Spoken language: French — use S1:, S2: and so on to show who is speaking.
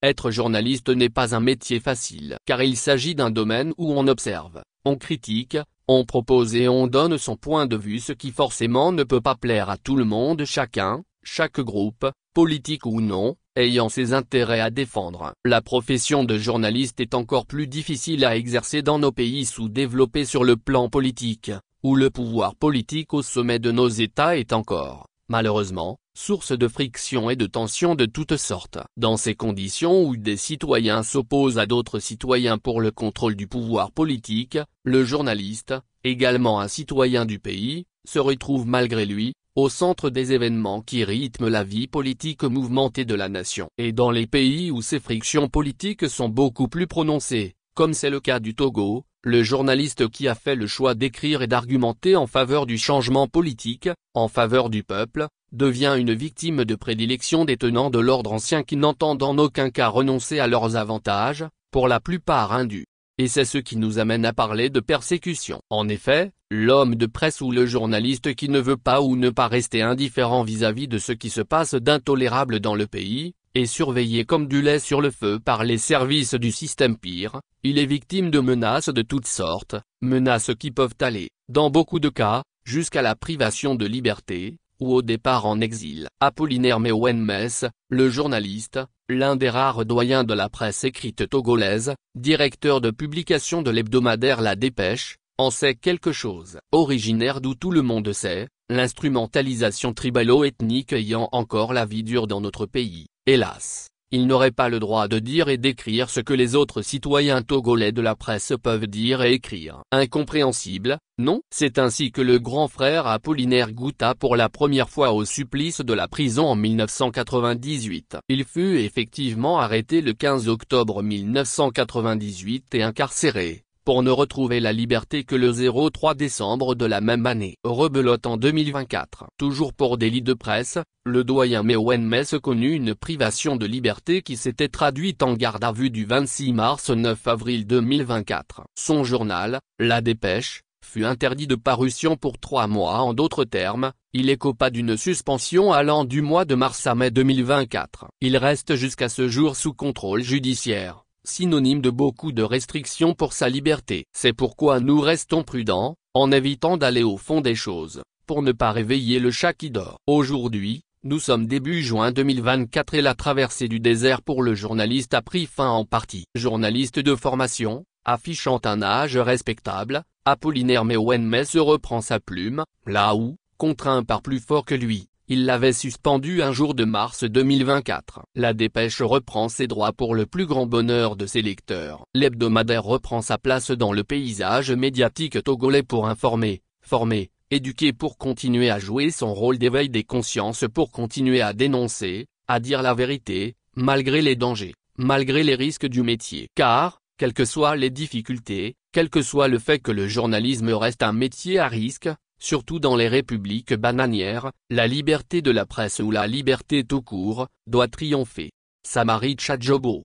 S1: Être journaliste n'est pas un métier facile, car il s'agit d'un domaine où on observe, on critique, on propose et on donne son point de vue, ce qui forcément ne peut pas plaire à tout le monde, chacun, chaque groupe, politique ou non, ayant ses intérêts à défendre. La profession de journaliste est encore plus difficile à exercer dans nos pays sous-développés sur le plan politique, où le pouvoir politique au sommet de nos États est encore, malheureusement, source de frictions et de tensions de toutes sortes. Dans ces conditions où des citoyens s'opposent à d'autres citoyens pour le contrôle du pouvoir politique, le journaliste, également un citoyen du pays, se retrouve malgré lui, au centre des événements qui rythment la vie politique mouvementée de la nation. Et dans les pays où ces frictions politiques sont beaucoup plus prononcées, comme c'est le cas du Togo, le journaliste qui a fait le choix d'écrire et d'argumenter en faveur du changement politique, en faveur du peuple, devient une victime de prédilection des tenants de l'ordre ancien qui n'entendent en aucun cas renoncer à leurs avantages, pour la plupart indus. Et c'est ce qui nous amène à parler de persécution. En effet, l'homme de presse ou le journaliste qui ne veut pas ou ne pas rester indifférent vis-à-vis de ce qui se passe d'intolérable dans le pays, est surveillé comme du lait sur le feu par les services du système. Pire, il est victime de menaces de toutes sortes, menaces qui peuvent aller, dans beaucoup de cas, jusqu'à la privation de liberté, ou au départ en exil. Apollinaire Meouenmès, le journaliste, l'un des rares doyens de la presse écrite togolaise, directeur de publication de l'hebdomadaire La Dépêche, en sait quelque chose. Originaire d'où tout le monde sait, l'instrumentalisation tribalo-ethnique ayant encore la vie dure dans notre pays, hélas, il n'aurait pas le droit de dire et d'écrire ce que les autres citoyens togolais de la presse peuvent dire et écrire. Incompréhensible, non? C'est ainsi que le grand frère Apollinaire goûta pour la première fois au supplice de la prison en 1998. Il fut effectivement arrêté le 15 octobre 1998 et incarcéré, pour ne retrouver la liberté que le 03 décembre de la même année. Rebelote en 2024. Toujours pour délit de presse, le doyen Meouenmès connut une privation de liberté qui s'était traduite en garde à vue du 26 mars au 9 avril 2024. Son journal, La Dépêche, fut interdit de parution pour 3 mois. En d'autres termes, il écopa d'une suspension allant du mois de mars à mai 2024. Il reste jusqu'à ce jour sous contrôle judiciaire, synonyme de beaucoup de restrictions pour sa liberté. C'est pourquoi nous restons prudents, en évitant d'aller au fond des choses, pour ne pas réveiller le chat qui dort. Aujourd'hui, nous sommes début juin 2024 et la traversée du désert pour le journaliste a pris fin en partie. Journaliste de formation, affichant un âge respectable, Apollinaire Meouenmès reprend sa plume, là où, contraint par plus fort que lui, il l'avait suspendu un jour de mars 2024. La Dépêche reprend ses droits pour le plus grand bonheur de ses lecteurs. L'hebdomadaire reprend sa place dans le paysage médiatique togolais pour informer, former, éduquer, pour continuer à jouer son rôle d'éveil des consciences, pour continuer à dénoncer, à dire la vérité, malgré les dangers, malgré les risques du métier. Car, quelles que soient les difficultés, quel que soit le fait que le journalisme reste un métier à risque, surtout dans les républiques bananières, la liberté de la presse ou la liberté tout court, doit triompher. Samari Tchadjobo.